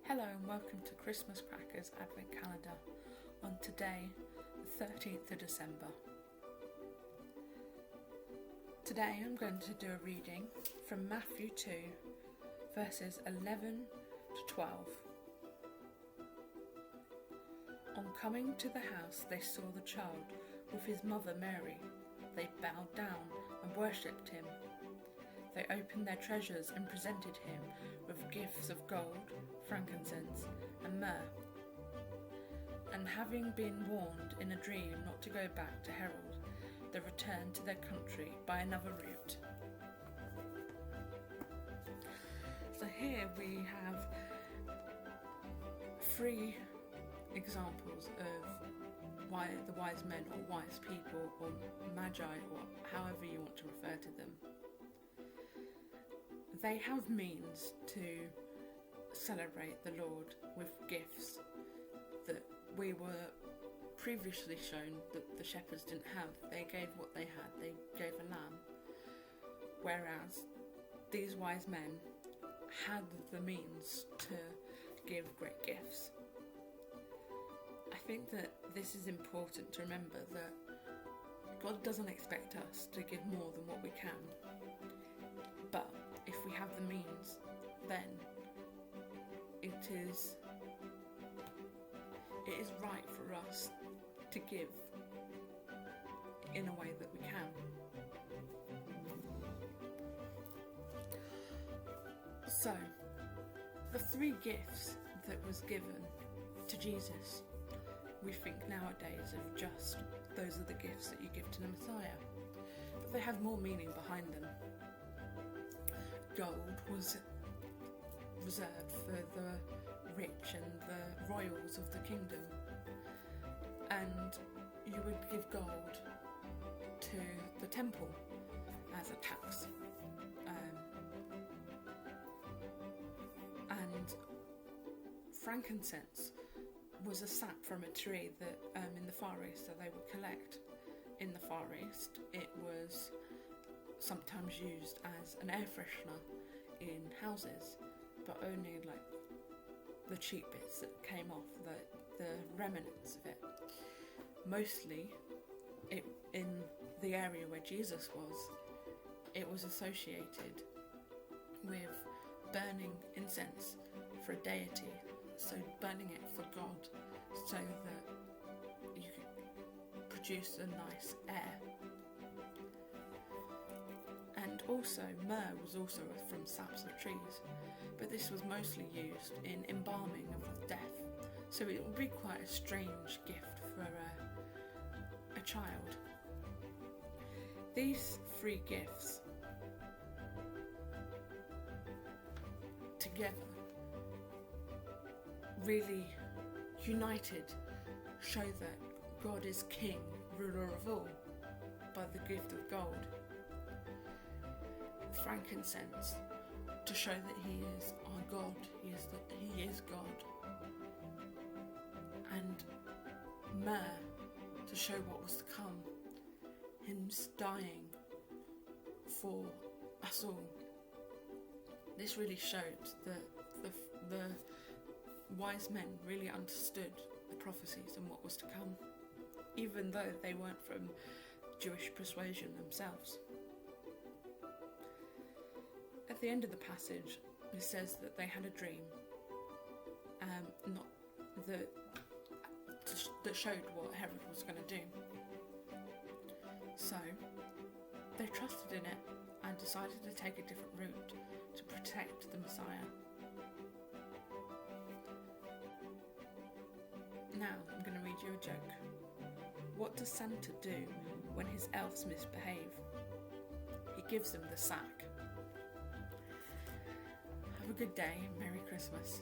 Hello and welcome to Christmas Crackers Advent Calendar on today, the 13th of December. Today I'm going to do a reading from Matthew 2, verses 11 to 12. On coming to the house they saw the child with his mother Mary. They bowed down and worshipped him. They opened their treasures and presented him with gifts of gold, frankincense and myrrh. And having been warned in a dream not to go back to Herod, they returned to their country by another route. So here we have three examples of why the wise men or wise people or magi or however you want to refer to them. They have means to celebrate the Lord with gifts that we were previously shown that the shepherds didn't have. They gave what they had. They gave a lamb. Whereas these wise men had the means to give great gifts. I think that this is important to remember, that God doesn't expect us to give more than what we can. But if we have the means, then it is right for us to give in a way that we can. So, the three gifts that was given to Jesus, we think nowadays of just those are the gifts that you give to the Messiah, but they have more meaning behind them. Gold was reserved for the rich and the royals of the kingdom, and you would give gold to the temple as a tax. And frankincense was a sap from a tree that in the Far East, so they would collect in the Far East. It was sometimes used as an air freshener in houses, but only like the cheap bits that came off, the remnants of it. Mostly in the area where Jesus was, it was associated with burning incense for a deity, so burning it for God so that you could produce a nice air. And also myrrh was also from saps of trees, but this was mostly used in embalming of the death, so it would be quite a strange gift for a child. These three gifts together, really united, show that God is King, ruler of all, by the gift of gold. Frankincense, to show that he is our God, he is God. And myrrh, to show what was to come, him dying for us all. This really showed that the wise men really understood the prophecies and what was to come, even though they weren't from Jewish persuasion themselves. At the end of the passage, it says that they had a dream, that showed what Herod was going to do. So they trusted in it and decided to take a different route to protect the Messiah. Now I'm going to read you a joke. What does Santa do when his elves misbehave? He gives them the sack. Have a good day. Merry Christmas.